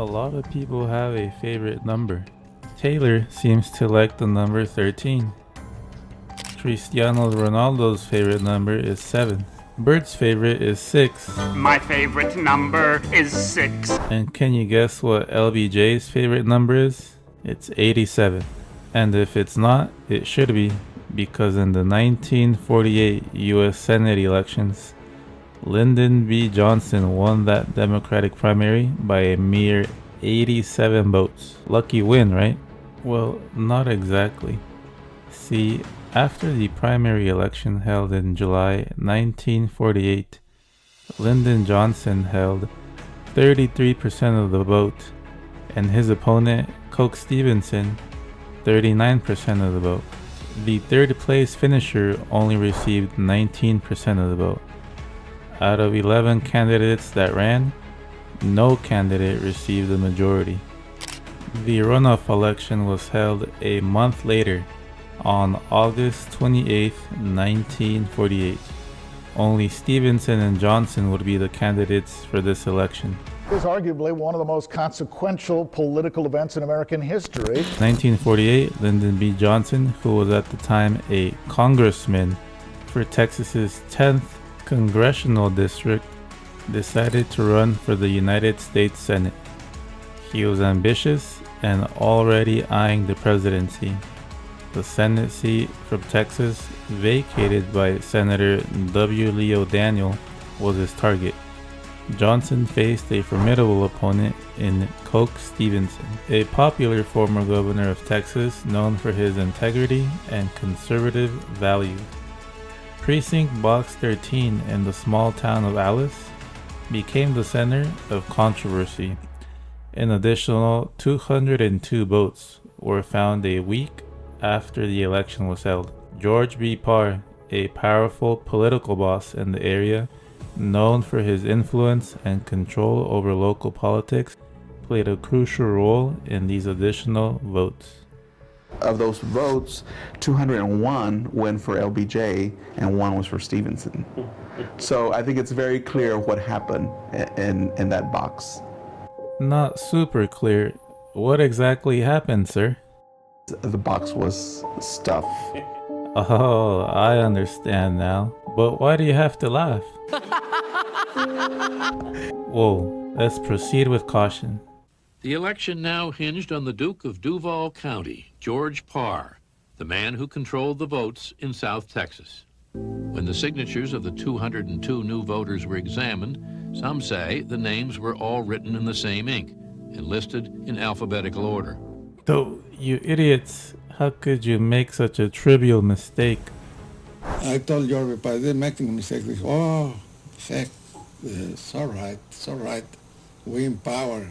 A lot of people have a favorite number. Taylor seems to like the number 13. Cristiano Ronaldo's favorite number is 7. Bert's favorite is 6. My favorite number is 6. And can you guess what LBJ's favorite number is? It's 87. And if it's not, it should be, because in the 1948 US Senate elections, Lyndon B. Johnson won that Democratic primary by a mere 87 votes. Lucky win, right? Well, not exactly. See, after the primary election held in July 1948, Lyndon Johnson held 33% of the vote, and his opponent, Coke Stevenson, 39% of the vote. The third place finisher only received 19% of the vote. Out of 11 candidates that ran, no candidate received the majority. The runoff election was held a month later, on August 28, 1948. Only Stevenson and Johnson would be the candidates for this election. It is arguably one of the most consequential political events in American history. 1948, Lyndon B. Johnson, who was at the time a congressman for Texas's 10th congressional district, decided to run for the United States Senate. He was ambitious and already eyeing the presidency. The Senate seat from Texas, vacated by Senator W. Leo Daniel, was his target. Johnson faced a formidable opponent in Coke Stevenson, a popular former governor of Texas known for his integrity and conservative values. Precinct Box 13 in the small town of Alice became the center of controversy. An additional 202 votes were found a week after the election was held. George B. Parr, a powerful political boss in the area, known for his influence and control over local politics, played a crucial role in these additional votes. Of those votes, 201 went for LBJ and 1 was for Stevenson. So I think it's very clear what happened in that box. Not super clear. What exactly happened, sir? The box was stuffed. Oh, I understand now. But why do you have to laugh? Whoa, let's proceed with caution. The election now hinged on the Duke of Duval County, George Parr, the man who controlled the votes in South Texas. When the signatures of the 202 new voters were examined, some say the names were all written in the same ink and listed in alphabetical order. Though, you idiots, how could you make such a trivial mistake? I told George, but I didn't make a mistake. He said, oh, heck, it's all right. We in power.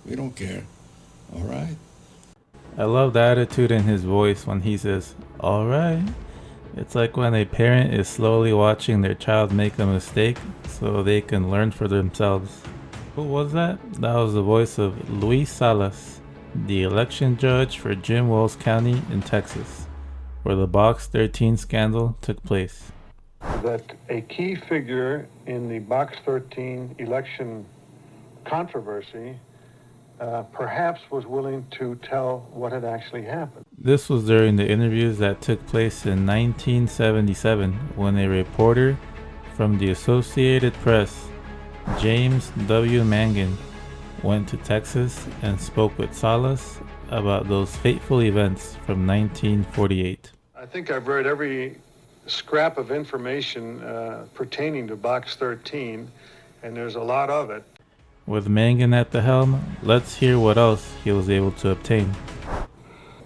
We don't care. All right. I love the attitude in his voice when he says, all right. It's like when a parent is slowly watching their child make a mistake so they can learn for themselves. Who was that? That was the voice of Luis Salas, the election judge for Jim Wells County in Texas, where the Box 13 scandal took place. That a key figure in the Box 13 election controversy perhaps was willing to tell what had actually happened. This was during the interviews that took place in 1977 when a reporter from the Associated Press, James W. Mangan, went to Texas and spoke with Salas about those fateful events from 1948. I think I've read every scrap of information pertaining to Box 13, and there's a lot of it. With Mangan at the helm, let's hear what else he was able to obtain.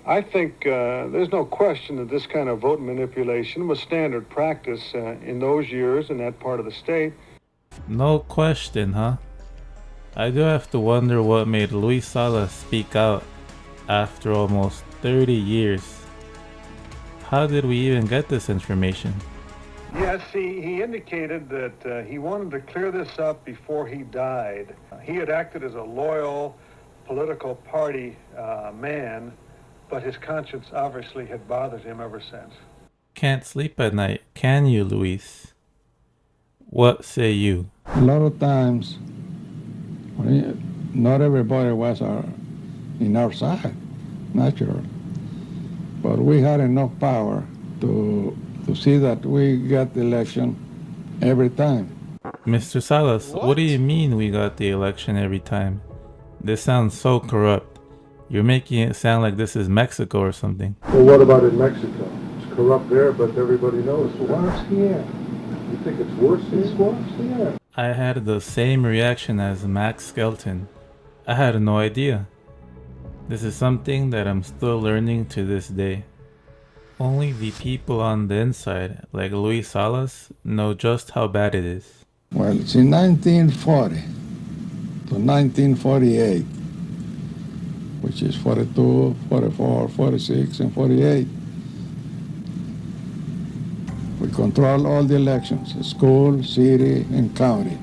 I think there's no question that this kind of vote manipulation was standard practice in those years in that part of the state. No question, huh? I do have to wonder what made Luis Salas speak out after almost 30 years. How did we even get this information? Yes, he indicated that he wanted to clear this up before he died. He had acted as a loyal political party man, but his conscience obviously had bothered him ever since. Can't sleep at night, can you, Luis? What say you? A lot of times Not everybody was in our side, naturally. But we had enough power to see that we got the election every time. Mr. Salas, what do you mean we got the election every time? This sounds so corrupt. You're making it sound like this is Mexico or something. Well, what about in Mexico? It's corrupt there, but everybody knows. It's worse here. You think it's worse here? It's worse here. I had the same reaction as Max Skelton. I had no idea. This is something that I'm still learning to this day. Only the people on the inside, like Luis Salas, know just how bad it is. Well, it's in 1940 to 1948, which is 42, 44, 46, and 48. We control all the elections, school, city, and county.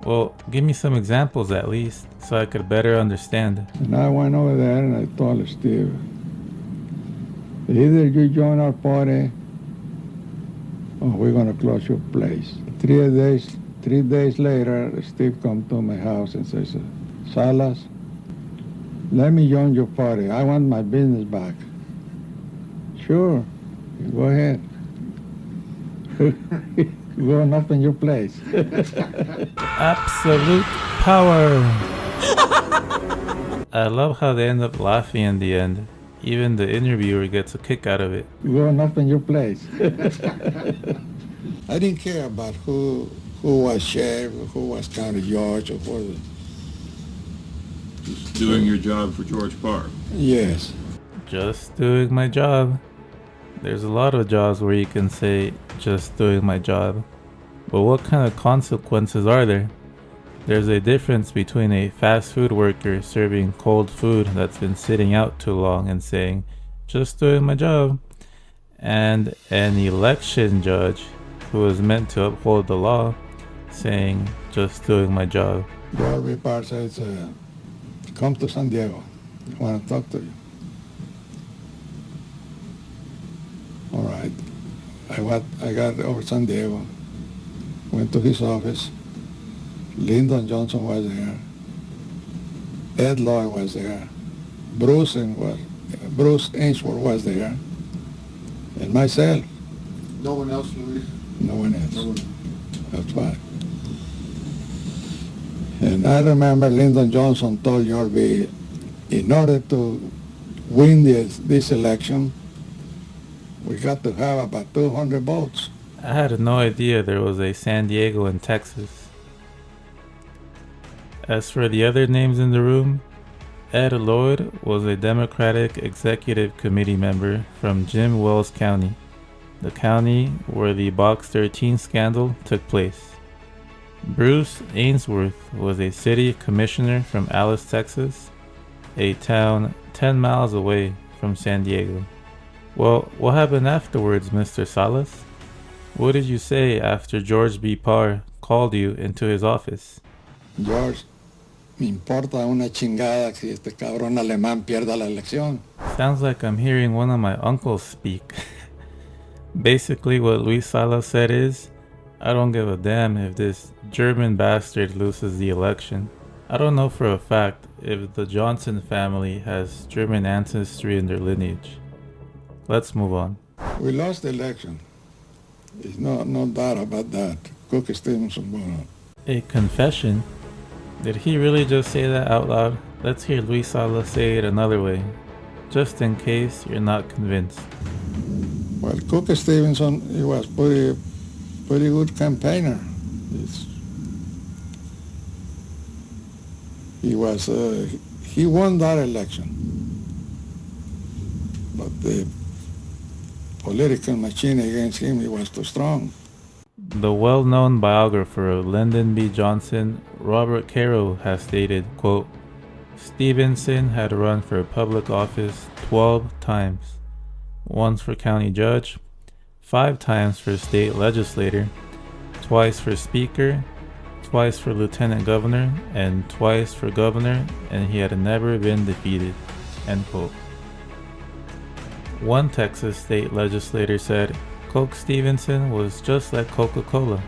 Well, give me some examples at least, so I could better understand. And I went over there and I told Steve, either you join our party or we're going to close your place. 3 days later, Steve come to my house and says, Salas, let me join your party. I want my business back. Sure, go ahead. Go and open your place. Absolute power! I love how they end up laughing in the end. Even the interviewer gets a kick out of it. Go and open your place. I didn't care about who was sheriff, who was county judge, or who. Just doing your job for George Parr. Yes. Just doing my job. There's a lot of jobs where you can say, just doing my job. But what kind of consequences are there? There's a difference between a fast food worker serving cold food that's been sitting out too long and saying, just doing my job, and an election judge who is meant to uphold the law saying, just doing my job. George Parr says, come to San Diego. I want to talk to you. All right. I got over San Diego, went to his office. Lyndon Johnson was there. Ed Lloyd was there. Bruce Ainsworth was there. And myself. No one else, Luis? No one else. No one. That's fine. And I remember Lyndon Johnson told George B, in order to win this election, we got to have about 200 votes. I had no idea there was a San Diego in Texas. As for the other names in the room, Ed Lloyd was a Democratic Executive Committee member from Jim Wells County, the county where the Box 13 scandal took place. Bruce Ainsworth was a city commissioner from Alice, Texas, a town 10 miles away from San Diego. Well, what happened afterwards, Mr. Salas? What did you say after George B. Parr called you into his office? George, me importa una chingada si este cabrón alemán pierda la elección. Sounds like I'm hearing one of my uncles speak. Basically what Luis Salas said is, I don't give a damn if this German bastard loses the election. I don't know for a fact if the Johnson family has German ancestry in their lineage. Let's move on. We lost the election. There's no doubt about that. Cook Stevenson won. A confession? Did he really just say that out loud? Let's hear Luis Salas say it another way, just in case you're not convinced. Well, Cook Stevenson, he was pretty good campaigner. He won that election, but the political machine against him, he was too strong. The well-known biographer of Lyndon B. Johnson, Robert Caro, has stated, quote, Stevenson had run for public office 12 times, once for county judge, 5 times for state legislator, twice for speaker, twice for lieutenant governor, and twice for governor, and he had never been defeated, end quote. One Texas state legislator said, Coke Stevenson was just like Coca-Cola.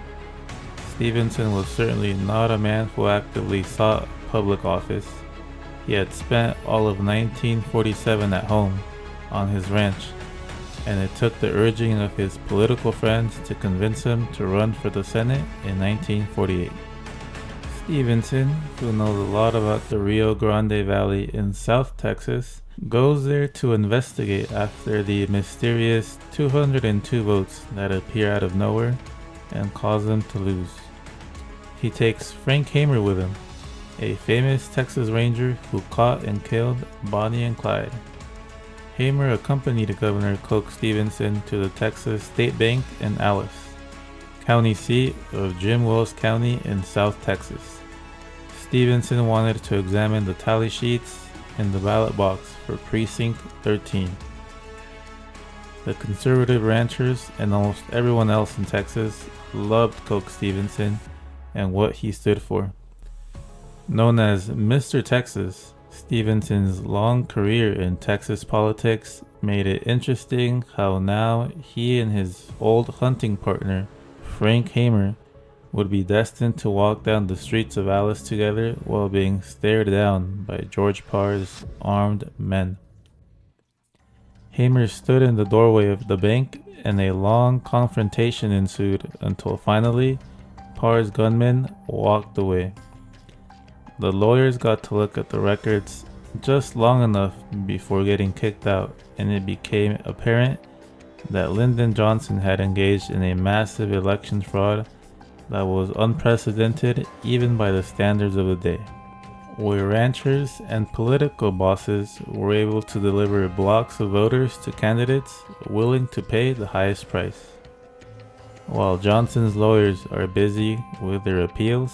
Stevenson was certainly not a man who actively sought public office. He had spent all of 1947 at home on his ranch, and it took the urging of his political friends to convince him to run for the Senate in 1948. Stevenson, who knows a lot about the Rio Grande Valley in South Texas, goes there to investigate after the mysterious 202 votes that appear out of nowhere and cause him to lose. He takes Frank Hamer with him, a famous Texas Ranger who caught and killed Bonnie and Clyde. Hamer accompanied Governor Coke Stevenson to the Texas State Bank in Alice, county seat of Jim Wells County in South Texas. Stevenson wanted to examine the tally sheets in the ballot box for Precinct 13. The conservative ranchers and almost everyone else in Texas loved Coke Stevenson and what he stood for. Known as Mr. Texas, Stevenson's long career in Texas politics made it interesting how now he and his old hunting partner, Frank Hamer, would be destined to walk down the streets of Alice together while being stared down by George Parr's armed men. Hamer stood in the doorway of the bank and a long confrontation ensued until finally Parr's gunmen walked away. The lawyers got to look at the records just long enough before getting kicked out, and it became apparent that Lyndon Johnson had engaged in a massive election fraud that was unprecedented even by the standards of the day, where ranchers and political bosses were able to deliver blocks of voters to candidates willing to pay the highest price. While Johnson's lawyers are busy with their appeals,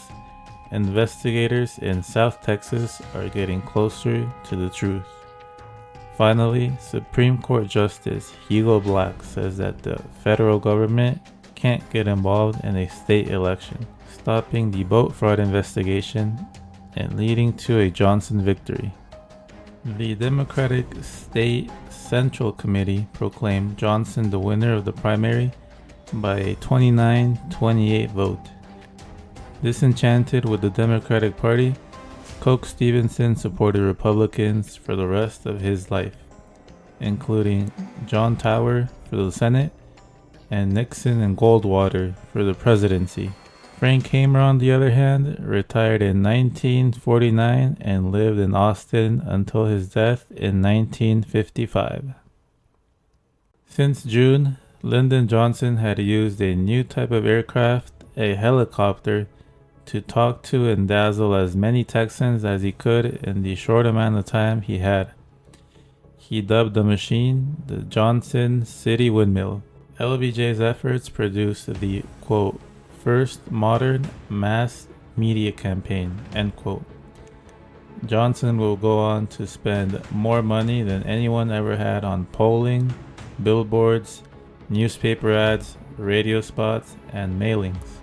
investigators in South Texas are getting closer to the truth. Finally, Supreme Court Justice Hugo Black says that the federal government can't get involved in a state election, stopping the vote fraud investigation and leading to a Johnson victory. The Democratic State Central Committee proclaimed Johnson the winner of the primary by a 29-28 vote. Disenchanted with the Democratic Party, Coke Stevenson supported Republicans for the rest of his life, including John Tower for the Senate and Nixon and Goldwater for the presidency. Frank Hamer, on the other hand, retired in 1949 and lived in Austin until his death in 1955. Since June, Lyndon Johnson had used a new type of aircraft, a helicopter, to talk to and dazzle as many Texans as he could in the short amount of time he had. He dubbed the machine the Johnson City Windmill. LBJ's efforts produced the, quote, first modern mass media campaign, end quote. Johnson will go on to spend more money than anyone ever had on polling, billboards, newspaper ads, radio spots, and mailings.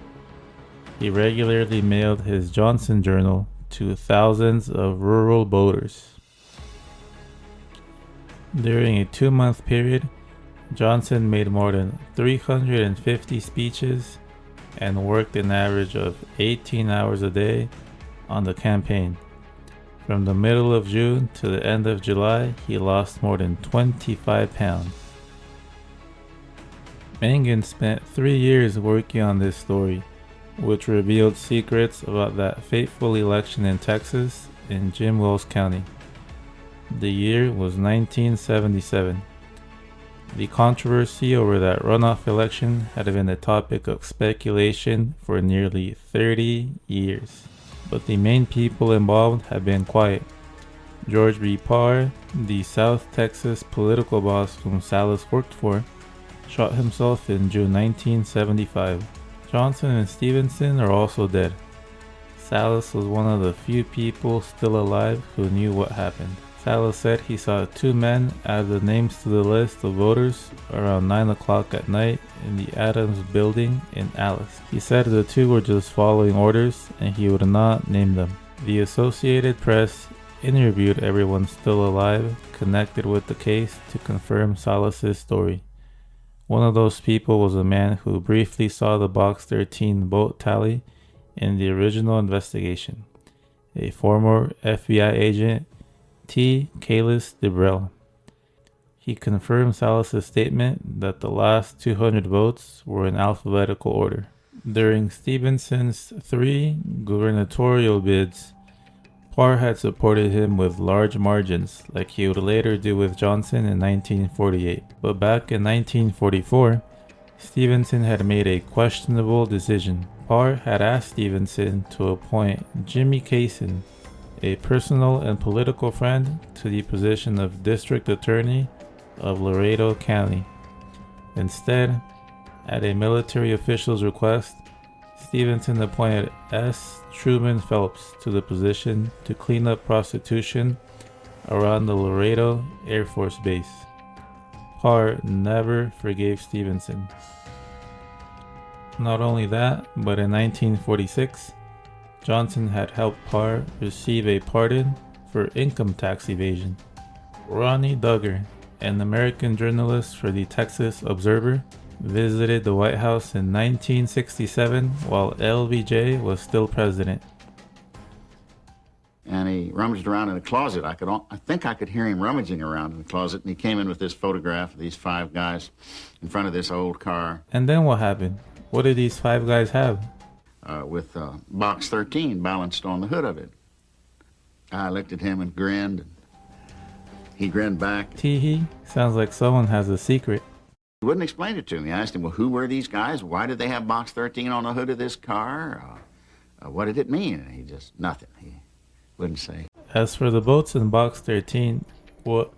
He regularly mailed his Johnson Journal to thousands of rural voters. During a 2-month period, Johnson made more than 350 speeches and worked an average of 18 hours a day on the campaign. From the middle of June to the end of July, he lost more than 25 pounds. Mangan spent 3 years working on this story, which revealed secrets about that fateful election in Texas in Jim Wells County. The year was 1977. The controversy over that runoff election had been a topic of speculation for nearly 30 years, but the main people involved have been quiet. George B. Parr, the South Texas political boss whom Salas worked for, shot himself in June 1975. Johnson and Stevenson are also dead. Salas was one of the few people still alive who knew what happened. Salas said he saw 2 men add the names to the list of voters around 9 o'clock at night in the Adams building in Alice. He said the 2 were just following orders and he would not name them. The Associated Press interviewed everyone still alive connected with the case to confirm Salas's story. One of those people was a man who briefly saw the Box 13 vote tally in the original investigation, a former FBI agent, T. Calis DeBrell. He confirmed Salas's statement that the last 200 votes were in alphabetical order. During Stevenson's 3 gubernatorial bids, Parr had supported him with large margins, like he would later do with Johnson in 1948. But back in 1944, Stevenson had made a questionable decision. Parr had asked Stevenson to appoint Jimmy Kaysen, a personal and political friend, to the position of District Attorney of Laredo County. Instead, at a military official's request, Stevenson appointed S. Truman Phelps to the position to clean up prostitution around the Laredo Air Force Base. Parr never forgave Stevenson. Not only that, but in 1946, Johnson had helped Parr receive a pardon for income tax evasion. Ronnie Duggar, an American journalist for the Texas Observer, visited the White House in 1967 while LBJ was still president. And he rummaged around in a closet. I think I could hear him rummaging around in the closet, and he came in with this photograph of these 5 guys in front of this old car. And then what happened? What did these 5 guys have? With box 13 balanced on the hood of it. I looked at him and grinned. And he grinned back. Tee-hee, sounds like someone has a secret. He wouldn't explain it to me. I asked him, well, who were these guys? Why did they have box 13 on the hood of this car? What did it mean? And he just, nothing. He wouldn't say. As for the votes in box 13, what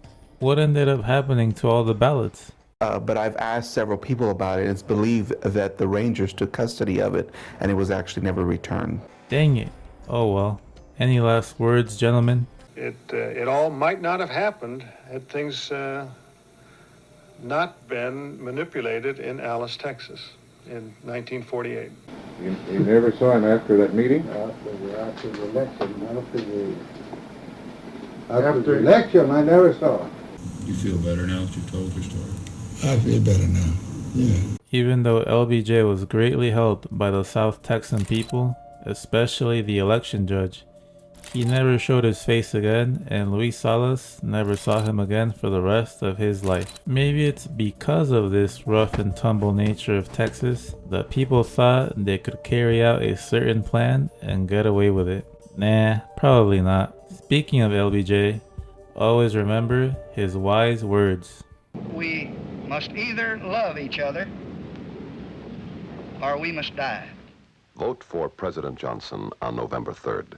ended up happening to all the ballots? But I've asked several people about it. It's believed that the Rangers took custody of it, and it was actually never returned. Dang it. Oh well. Any last words, gentlemen? It all might not have happened had things not been manipulated in Alice, Texas in 1948. You never saw him after that meeting? After the election, after the election, I never saw him. You feel better now that you've told your story? I feel better now, yeah. Even though LBJ was greatly helped by the South Texan people, especially the election judge, he never showed his face again, and Luis Salas never saw him again for the rest of his life. Maybe it's because of this rough and tumble nature of Texas that people thought they could carry out a certain plan and get away with it. Nah, probably not. Speaking of LBJ, always remember his wise words. We must either love each other or we must die. Vote for President Johnson on November 3rd.